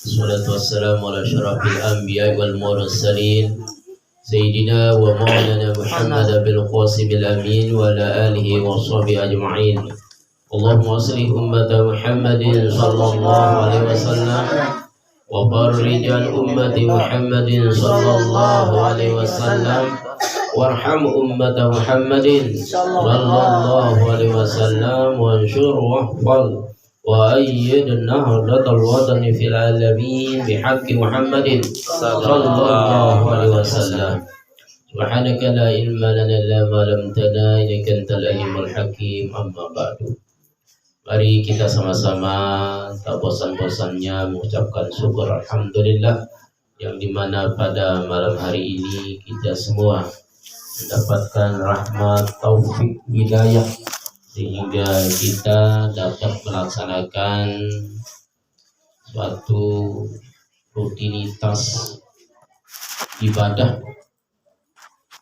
Salatu wassalamu ala syarafil anbiya wal mursalin Sayyidina wa maulana Muhammad bil qasimil amin wa ala alihi wa sahbihi ajma'in. Allahumma salli ummata Muhammadin sallallahu alaihi wasallam wa farrij an ummati Muhammadin sallallahu alaihi wasallam warham ummata Muhammadin sallallahu alaihi wasallam wa anshur wahfal وأيد نهضة الوطن في العالمين بحق محمد صلى الله عليه وسلم. سبحانك لا علم لنا إلا ما علمتنا إنك أنت العليم الحكيم. Amma ba'du. Mari kita sama-sama tak bosan-bosannya mengucapkan syukur alhamdulillah, yang dimana pada malam hari ini kita semua mendapatkan rahmat, taufik, hidayah, sehingga kita dapat melaksanakan suatu rutinitas ibadah,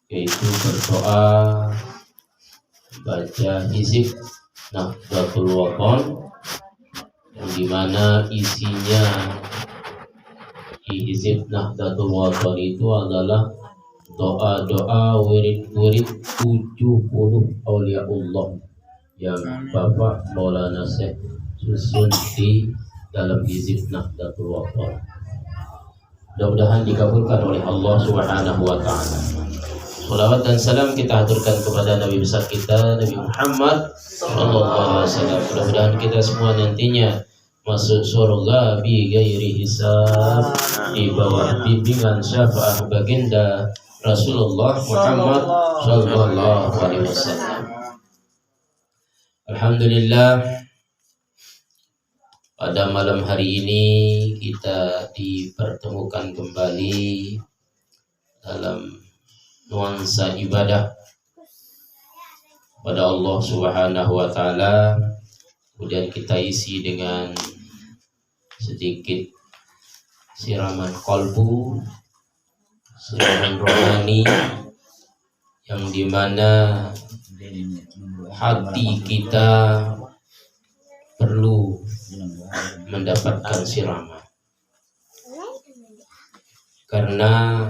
yaitu berdoa, baca hizib Nahdlatul Wathon, yang dimana isinya di hizib Nahdlatul Wathon itu adalah doa-doa wirid-wirid 70 auliaullah yang Bapak Maulana Syekh susun di dalam hizib Nahdlatul Wathon. Mudah-mudahan dikabulkan oleh Allah Subhanahu wa Ta'ala. Salawat dan salam kita aturkan kepada Nabi besar kita, Nabi Muhammad sallallahu alaihi wasallam. Mudah-mudahan kita semua nantinya masuk surga bi ghairi hisab, di bawah bimbingan syafaat baginda Rasulullah Muhammad sallallahu alaihi wasallam. Alhamdulillah, pada malam hari ini kita dipertemukan kembali dalam nuansa ibadah pada Allah Subhanahu wa Ta'ala. Kemudian kita isi dengan sedikit siraman kolbu, siraman rohani, yang dimana hati kita perlu mendapatkan siraman, karena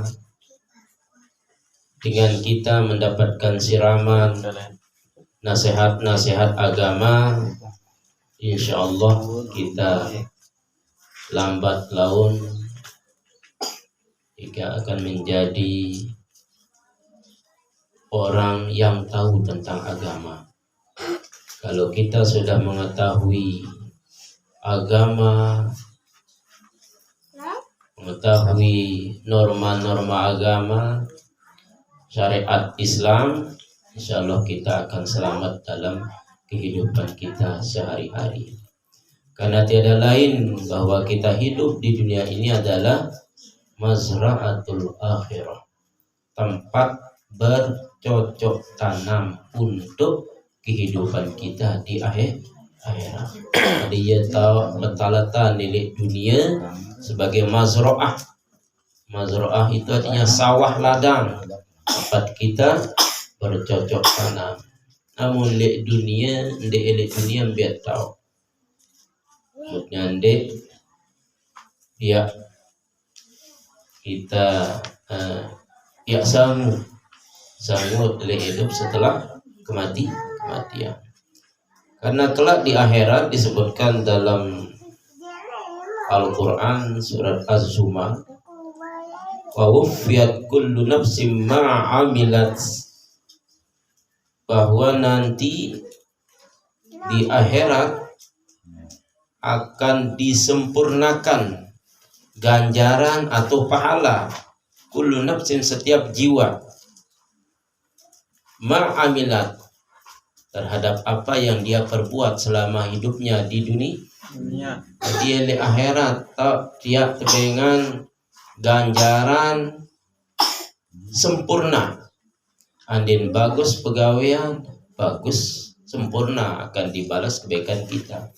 dengan kita mendapatkan siraman nasihat-nasihat agama, insya Allah kita lambat laun jika akan menjadi orang yang tahu tentang agama. Kalau kita sudah mengetahui agama, mengetahui norma-norma agama, syariat Islam, insya Allah kita akan selamat dalam kehidupan kita sehari-hari. Karena tiada lain bahwa kita hidup di dunia ini adalah mazra'atul akhirah, tempat bercocok tanam untuk kehidupan kita di akhirat. Jadi ia tahu betalatan milik dunia sebagai mazra'ah. Mazra'ah itu artinya sawah ladang, tempat kita bercocok tanam. Namun lek dunia biar tahu. Maksudnya dia kita ya sanggup lek hidup setelah kematian. Karena kelak di akhirat disebutkan dalam Al-Quran surat Az-Zumar, wa wuffiyat kullu nafsin ma 'amilat, bahwa nanti di akhirat akan disempurnakan ganjaran atau pahala kullu nafsin, setiap jiwa, ma 'amilat, terhadap apa yang dia perbuat selama hidupnya di dunia. Jadi di akhirat dia dengan ganjaran sempurna. Andin bagus pegawaian, bagus sempurna akan dibalas kebaikan kita.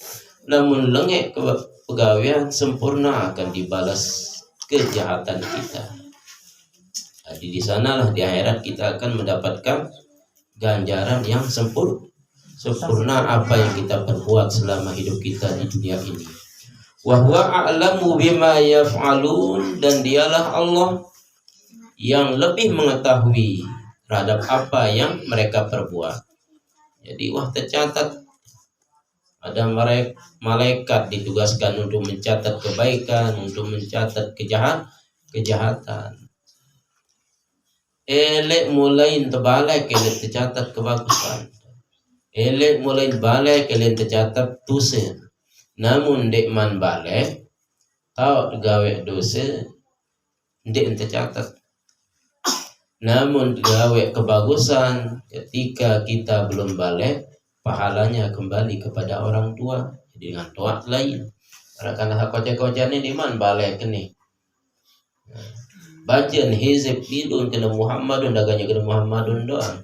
Namun lengek pegawaian, sempurna akan dibalas kejahatan kita. Jadi di sanalah di akhirat kita akan mendapatkan ganjaran yang sempurna apa yang kita perbuat selama hidup kita di dunia ini. Wa huwa a'lamu bima yaf'alun, dan dialah Allah yang lebih mengetahui terhadap apa yang mereka perbuat. Jadi tercatat, ada malaikat ditugaskan untuk mencatat kebaikan, untuk mencatat kejahatan. Elek mulai terbalik elek tercatat kebagusan. Elek mulai balik elek tercatat dosa. Namun dek man balik tahu gawe dosa dek tercatat. Namun gawe kebagusan ketika kita belum balik, pahalanya kembali kepada orang tua. Jadi dengan doa lain. Karena kocak-kocak ini diman balik ni. Bacaan hizib bilun kena Muhammadun, daganya kena Muhammadun doang.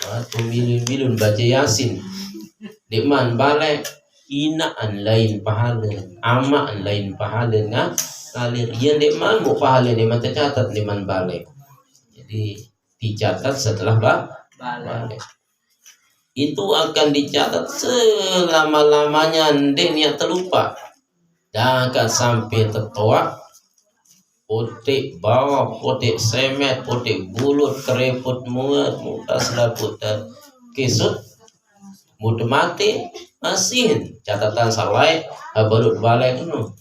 Atau bilun baca Yasin. Diman balik inaan lain pahala, amaan lain pahala ngalir. Yang diman mu pahala diman tercatat diman balik. Jadi dicatat setelah balik. Itu akan dicatat selama-lamanya, ndek niat terlupa. Dan akan sampai tertoak, potik bawah, potik semet, potik bulut, kereput muat, muka selaput dan kisut, muda mati, masih catatan salai, baru balik nu.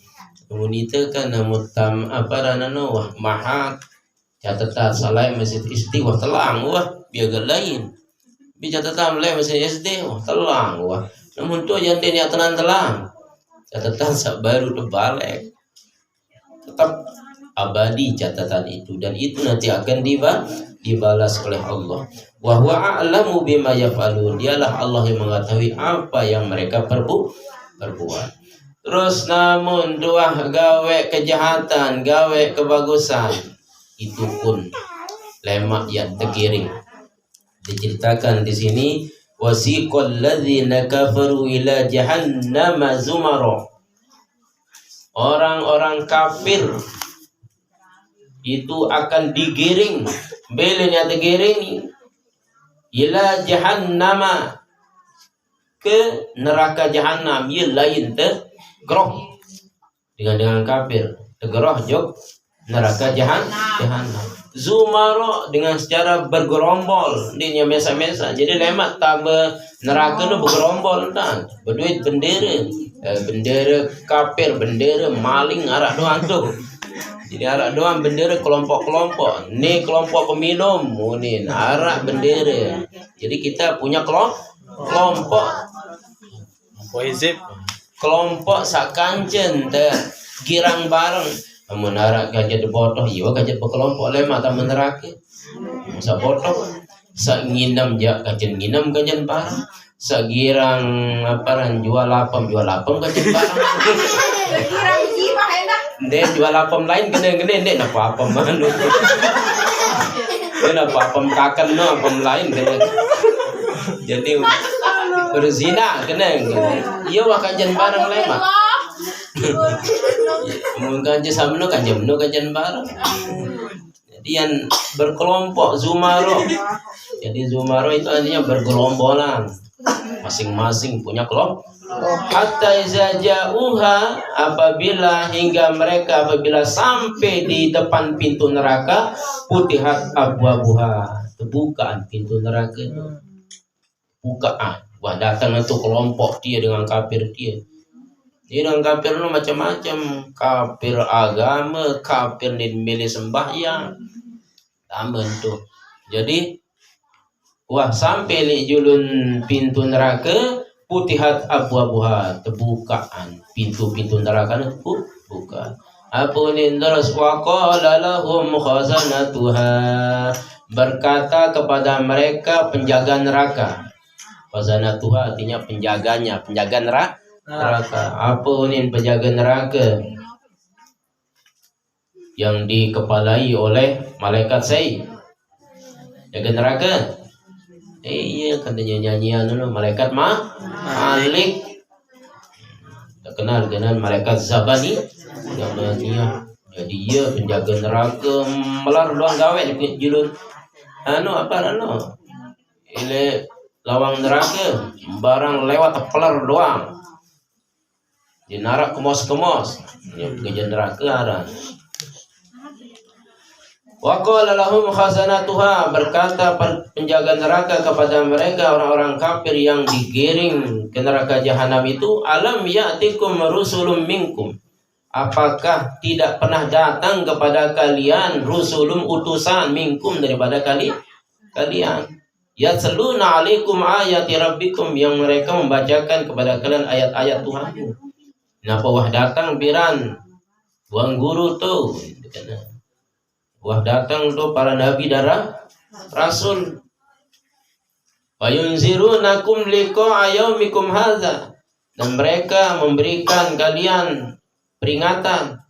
Kemudian kan mutam apa ranano mahat, catatan salai masjid istiwa telang wah biar lain. Catatan mulai mesin SD telang wah. Namun tu yang dia telang catatan sak baru terbalik tetap abadi catatan itu, dan itu nanti akan dibalas oleh Allah. Wa huwa a'lamu bima yaf'alun, dialah Allah yang mengetahui apa yang mereka perbuat. Terus namun doa gawe kejahatan, gawe kebagusan, itu pun lemak yang tergiring. Diceritakan di sini, wasiqal ladzina kafaru ila jahannam zumara. Orang-orang kafir itu akan digiring, belenya digiring ila jahannam, ke neraka jahannam. Ia lain tegroh dengan kafir, tegroh jog neraka jahannam. Zumaro dengan secara bergerombol, dia mesa-mesa. Jadi lemak tambah neraka nu bergerombol kan. Berduit bendera, bendera kafir, bendera maling arak doang tu. Jadi arak doang bendera kelompok-kelompok. Ni kelompok peminum, ni arak bendera. Jadi kita punya kelompok kelompok sakanjen te girang bareng. Menarak gajah bodoh, iya gajah berkelompok lemak tak meneraki. Masa bodoh, sak nginam jak gajah nginam gajah barang. Sak girang aparan jual lapam gajah barang. Girang jiwa enak. Dek jual lapam lain gede-gede dek napa apam manu. Dek napa apam kakan no apam lain gede. Jadi berzina kena. Iya wah gajah barang lemak. Mungkin samno kajen bareng. Jadi yang berkelompok zumaro. Jadi zumaro itu artinya bergerombolan, masing-masing punya kelompok. Hatta iza ja'uha, apabila sampai di depan pintu neraka, putihat abwabuha, terbukaan pintu neraka itu. Bukaan. Wah, datang itu kelompok dia dengan kafir dia. Ini orang kafir itu macam-macam, kafir agama, kafir milih sembahyang, aman tuh. Jadi, wah sampai li julun pintu neraka, putihat abwabuha, terbukaan pintu-pintu neraka itu buka. Apa ini terus waqala lahum khazanatuha, berkata kepada mereka penjaga neraka. Khazanatuha artinya penjaganya, penjaga neraka. Apa ini penjaga neraka yang dikepalai oleh malaikat saya? Jaga neraka. Iya katanya nyanyian dulu malaikat Malik. Tak kenal malaikat Zabani. Jadi ia penjaga neraka melar doang gawe julun. Ile lawang neraka barang lewat pelar doang. Di narak kemos-kemos. Yang kerja neraka aran. Wa qala lahum khazanatuha, berkata penjaga neraka kepada mereka orang-orang kafir yang digiring ke neraka jahanam itu, alam ya'tikum rusulun minkum, apakah tidak pernah datang kepada kalian rusulun utusan minkum daripada kalian yatluna alaikum ayati rabbikum, yang mereka membacakan kepada kalian ayat-ayat Tuhanmu. Napa wah datang biran buang guru tuh, wah datang tuh para nabi darah rasul. Wayunzirunakum liqa'a yaumikum hadza, dan mereka memberikan kalian peringatan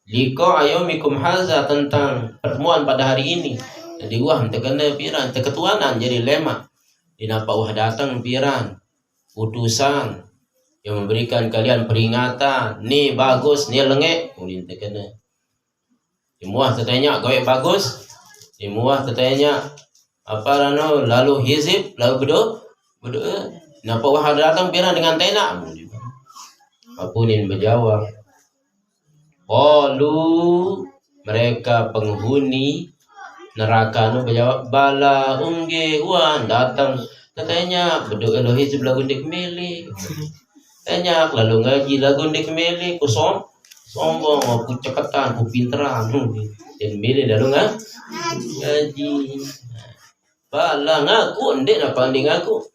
liqa'a yaumikum hadza, tentang pertemuan pada hari ini. Jadi wah terkena piran terketuanan jadi lemak. Dinapa wah datang piran utusan yang memberikan kalian peringatan, ni bagus ni lengek, ulin terkena. Semua tertanya gawe bagus, semua tertanya apa rano lalu hizib lalu berdoa. Napa wah datang piran dengan tenak. Apunin berjawab. Qalu, mereka penghuni neraka nu berjawab, bala ungge wan datang. Katanya berdoa lo hizib lagu ndek meli. Tanya lalu ngaji lagu ndek meli ku sombong, aku cepetan, aku pinteran, dan milih lalu ngaji. Bala ngaku, ndek apa ndek ngaku.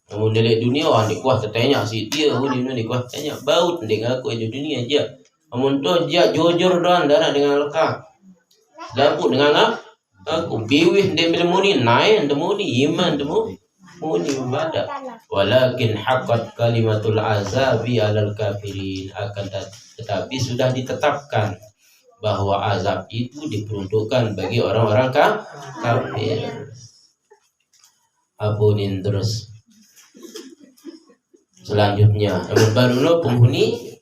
Namun delik dunia, ndek kuah tertanya si dia, ndek kuah tanya, baut ndek ngaku di dunia aja. Namun tu dia jujur dan darah dengan lekap. Lampu dengan aku biwih ndek muni naik ndemuni iman ndemuni ibadah. Walakin haqqat kalimatul azabi alal kafirin, akan tetapi sudah ditetapkan bahwa azab itu diperuntukkan bagi orang-orang kafir. Apunin terus. Selanjutnya, baru penghuni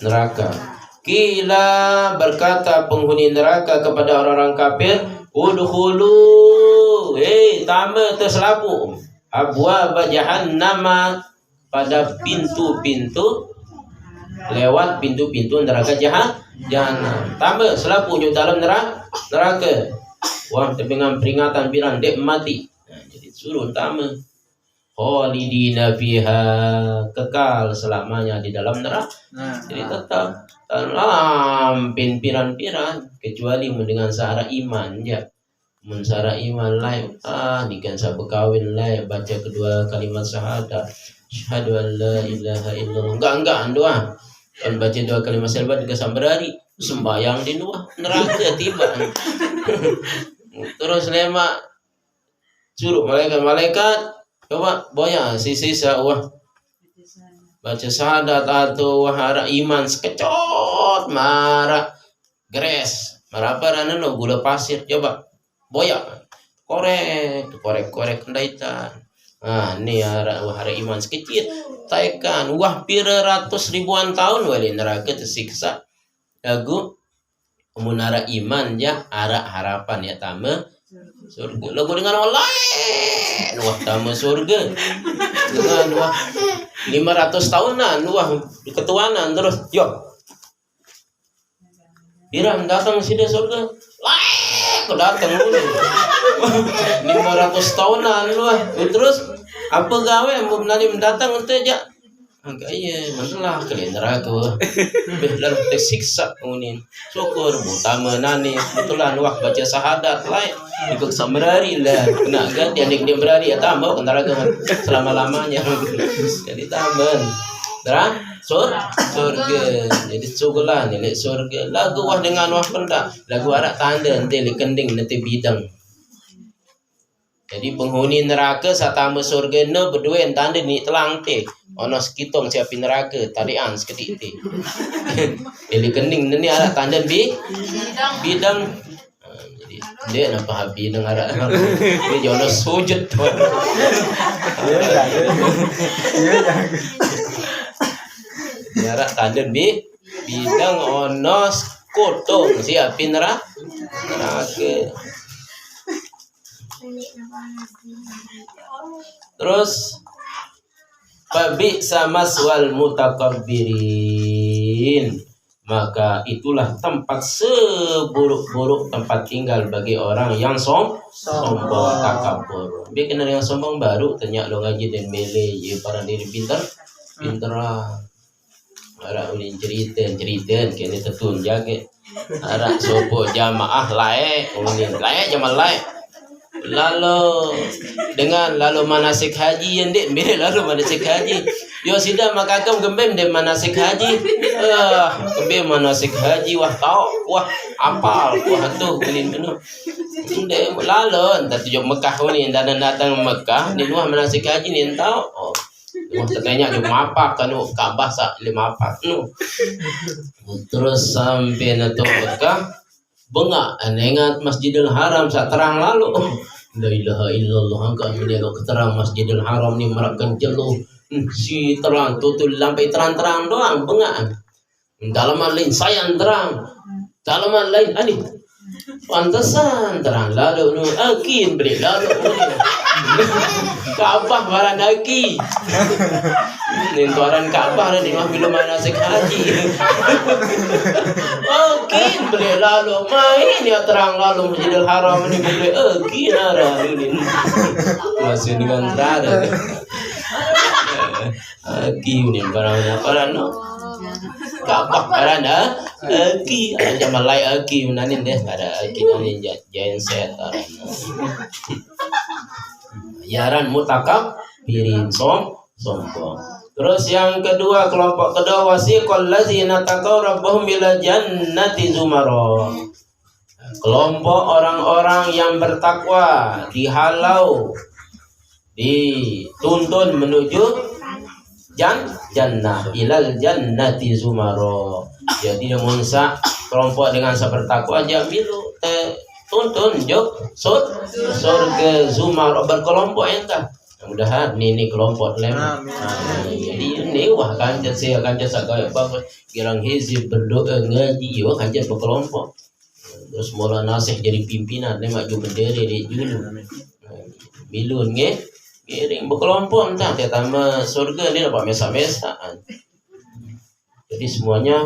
neraka. Kila, berkata penghuni neraka kepada orang-orang kafir, udkhulu, tama terselapu abwaaba jahannama, pada pintu-pintu, lewat pintu-pintu neraka jahanam. Tambah selapunya dalam neraka. Wah, dengan peringatan bilang dek mati. Nah, jadi suruh tambah. Khalidina fiha, kekal selamanya di dalam neraka. Jadi tetap dalam piran-piran, kecuali dengan syarat iman ya. Mensara iman lain nikan sa berkawin lain, baca kedua kalimat syahadat, syahadu an la ilaha illallah, enggak doa, kan baca dua kalimat syahadat juga berhari sembahyang di luar neraka tiba. Terus lemak suruh malaikat coba boya sisi wah baca syahadat atau wahara iman sekecot marah gres marah apa no gula pasir coba boyak korek kendaitan. Ini hari iman sekecil taikan wah pira ratus ribuan tahun wali neraka tersiksa lagu menara iman ya arah harapan ya tama surga lagu dengan online wah tama surga dengan wah 500 tahunan wah ketuanan terus yo Iram datang sini surga kok datang dulu 500 tahunan lu terus apa gawe nanti mendatang untuk aja agak iya masalah kalian neraka lalu tersiksa kemudian syukur utama nani betulan wah baca syahadat lain ikut samarari lah kena ganti adik dia berari ya tambah ke neraka selama-lamanya jadi tambah surga jadi sugulah nilai surga lagu wah dengan wah pendak lagu arak tanda nanti kending nanti bidang. Jadi penghuni neraka satama surga ne berdua tanda ni telang te ono sekitong siapin neraka tarian seketik te jadi kending nanti arak tanda bidang. Jadi dia nak faham bidang arak dia jono sujud jarak tanda bidang onos kotong siapin neraka. Terus Fabi'sa maswal mutakabbirin. Maka itulah tempat seburuk-buruk tempat tinggal bagi orang yang sombong takabur. Dia kenal yang sombong baru tanya lo ngaji dan mele ye para diri pinteran. Ara ulin cerita kene tetun jage. Ara sopo jamaah lae ulin lae jamaah lae. Lalu manasik haji yang dek mele lalu manasik haji. Yo sida makakam gembem de manasik haji. Gembem manasik haji wah tau wah apal wah tu ulin penuh. Inde lalu entar tujuh Mekah ni dan datang Mekah ni luah manasik haji ni tau. Oh. Wah tertanya cuma apa kan Ka'bah sak 5 nu. Terus sampai nato Mekah bengak ingat Masjidil Haram sak terang lalu. La ilaha illallah angka menjaga keterang Masjidil Haram ni merakkan jeluh. Si terang tutul lampai terang-terang doang bengak. Dalaman lain sayang terang. Dalaman lain ani pantesan terang lalu nu akin beri lalu Ka'bah baran aki. Nintuaran Ka'bah ni mah belum manasik haji. Akin beri lalu main ya terang lalu Masjidil Haram ni beri akin ara ini. Masih dengan terada. Aki ni barang no. Ka'bah barang aki aja malai aki menanin deh ada aki nanin jain set yaran mutakab pirin sombong. Terus yang kedua kelompok kedua wasiqal ladzina taqaw rabbahum ila jannati zumara. Kelompok orang-orang yang bertakwa dihalau dituntun menuju jannah ilal jannati zumara. Jadi munsa kelompok dengan sebertakwa aja milu tuntun jok surga zumara berkelompok entah. Mudah-mudahan ini kelompok lem. Jadi ini wah kan saya akan jasa kayak bagus girang hizib berdoa ngaji wah kan jasa berkelompok. Terus mula nasih jadi pimpinan ni maju bendera di dulu. Milun giring berkelompok entah dia tambah surga ni dapat mesa-mesaan. Jadi semuanya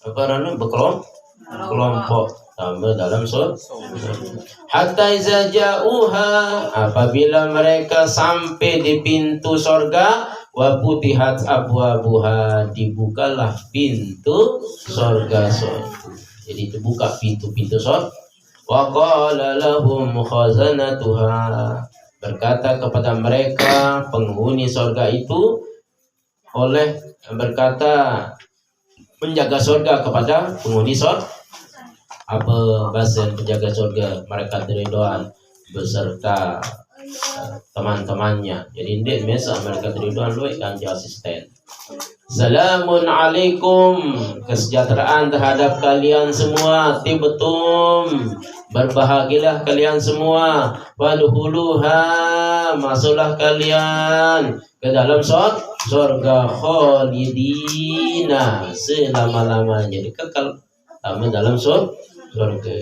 berkelompok tambah dalam surga. Hatta iza ja'uha apabila mereka sampai di pintu surga wa putihat abwabuha dibukalah pintu surga. Jadi dibuka pintu-pintu surga. Wa qala lahum khazanatuha berkata kepada mereka penghuni surga itu oleh berkata penjaga surga kepada penghuni surga. Apa bahasa penjaga surga mereka ridwan beserta teman-temannya. Jadi ini biasa mereka ridwan luwek kan asisten. Salamun alaikum, kesejahteraan terhadap kalian semua, tibtum, berbahagialah kalian semua, wadkhuluha, masuklah kalian ke dalam surga khalidina, selama-lamanya kekal dalam surga.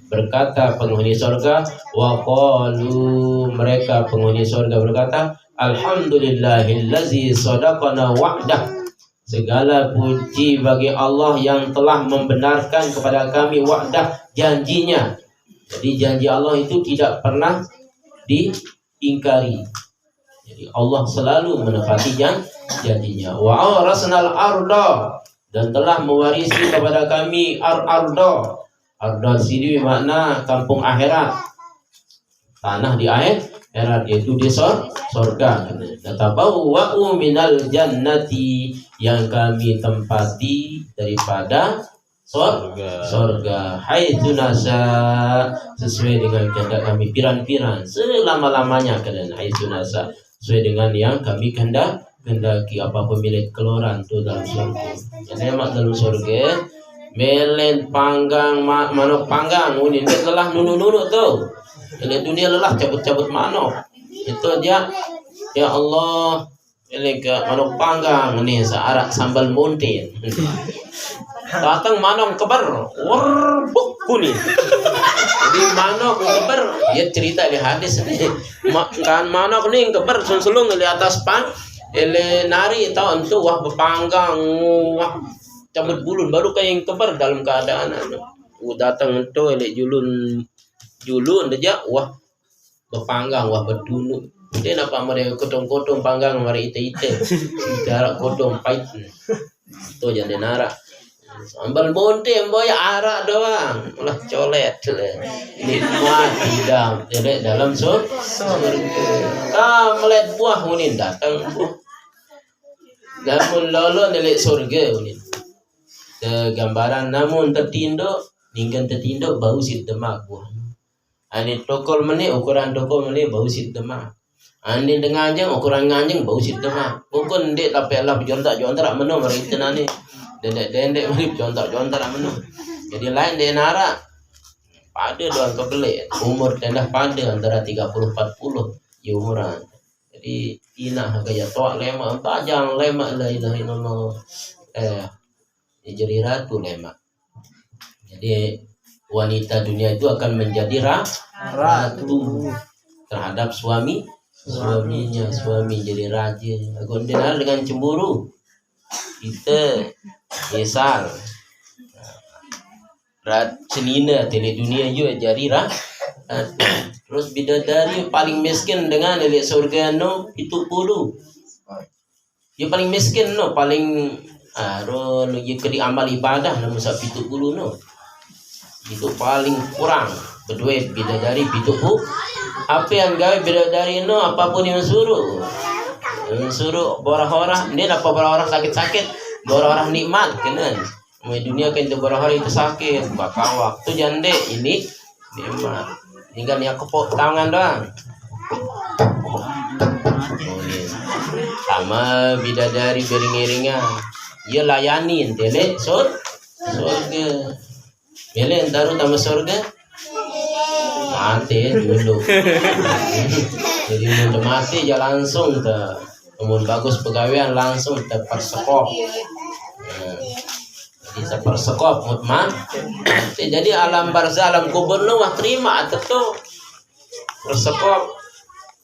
Berkata penghuni surga, wa qalu, mereka penghuni surga berkata, alhamdulillahillazi sadaqana wa'dah. Segala puji bagi Allah yang telah membenarkan kepada kami wa'dah, janjinya. Jadi janji Allah itu tidak pernah diingkari. Jadi Allah selalu menepati janjinya. Wa awrasnal arda, dan telah mewarisi kepada kami arda. Arda sini makna kampung akhirat. Tanah di akhirat yaitu di surga. Natabawwa'u minal jannati, yang kami tempati daripada surga. Haitsu nasa, sesuai dengan kehendak kami, piran-piran selama-lamanya kalian. Haitsu nasa, sesuai dengan yang kami kehendaki. Apa pemilik keluaran tu dalam surga. Yang mak dalam surga melen panggang manok panggang ini lelah nunu tu. Ini dunia lelah cabut-cabut manok. Itu aja. Ya Allah, ini ke manok panggang ini searak sambal muntin. Datang manok keber, buk kuning. Jadi manok keber, dia cerita di hadis ini. Kan manok nih keber sunsulung di atas ele nari tau entu wah berpanggang wah cabut bulun baru kayak yang kebar dalam keadaan datang entu ele julun aja wah berpanggang wah berdunuk dia napa mereka kotong panggang mari ite jarak kotong pahit itu jadi nara ambal bonte boy arak doang lah colet ini semua tidak dalam surga melet buah unin datang buah namun lolo nelik surga unin gambaran namun tertindo ningkan tertindo bau sit demak buah ani tokol meni ukuran tokol meni bau sit demak ani denganjang ukuran nganjang bau sit demak pokon dek tapi lah jontak meno mari tenane dendek mirip jontak menu. Jadi lain dia nara pada doang kebelet umur tendah pada antara 30-40 ya umuran. Jadi ina gaya toak lemak bajang lemak la ilaha illallah jadi ratu lemak. Jadi wanita dunia itu akan menjadi ratu terhadap suaminya jadi raja. Gondenar dengan cemburu kita misal cenina tele dunia juga jadi terus bidadari paling miskin dengan elik surga no itu puluh dia paling miskin no paling dia kedi amal ibadah no musa itu puluh no itu paling kurang berdua bidadari itu apa yang gawe bidadari no apapun yang suruh borah-borah dia dapat borah-borah sakit-sakit borah-borah nikmat kenan dunia kan itu borah-borah itu sakit bakal waktu jande ini nikmat tinggal niat kepok tangan doang sama bidadari beringiringan dia layanin tele surga bele taruh sama surga mati dulu jadi mau mati ya langsung namun bagus pegawaian langsung terpersekop bisa persekop mutman jadi alam barzah alam kubur nu wah terima atau persekop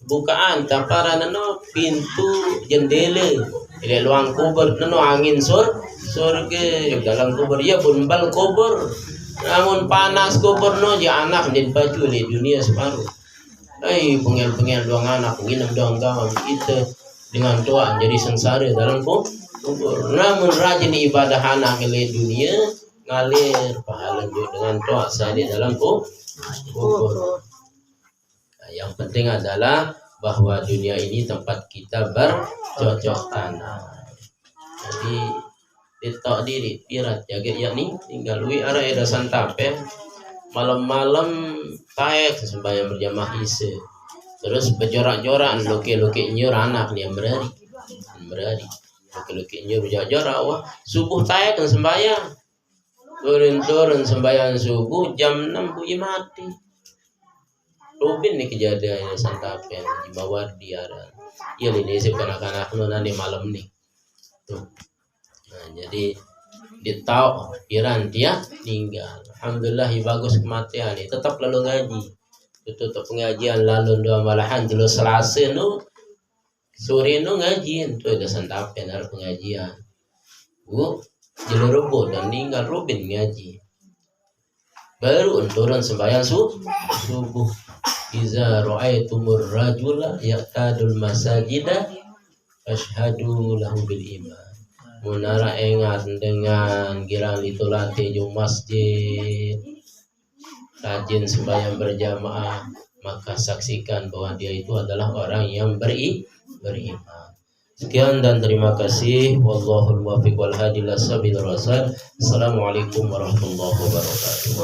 bukaan tapara nano pintu jendela ile luang kubur nano angin surga dalam kubur ya bunbal kubur namun panas kubur no ya anak jadi baju di dunia separuh pengel doang anak nginep doang kawan kita dengan doa jadi sengsara dalam kubur. Namun rajin ibadah anak milik dunia ngalir pahala dengan doa saja dalam kubur. Nah, yang penting adalah bahwa dunia ini tempat kita bercocok tanam. Jadi ditok diri pirat jaga yakni tinggal wi arah ada santape malam-malam taek sembahyang berjamaah isya. Terus berjorak-jorak loke-loke nyur anak nih yang berari loke-loke nyur berjorak-jorak wah subuh taek kan sembahyang turun sembahyang subuh jam 6 bui mati Robin nih kejadiannya santapen di bawah dia iya ini sih anak-anak nanti malam nih tuh nah jadi ditau piran dia tinggal alhamdulillah bagus kematian nih tetap lalu ngaji tutup pengajian lalu doa malahan dulu Selasa nu sore nu ngaji itu ada santapen ada pengajian jalur Rebo dan tinggal Robin ngaji baru turun sembahyang subuh iza ra'aitumur rajula yaqtadul masajida asyhadu lahu bil iman munara engat dengan girang ditulati di masjid rajin sembahyang berjamaah maka saksikan bahwa dia itu adalah orang yang beriman. Sekian dan terima kasih. Wallahul muwaffiq wal hadi ila sabilir rasyad. Assalamualaikum warahmatullahi wabarakatuh.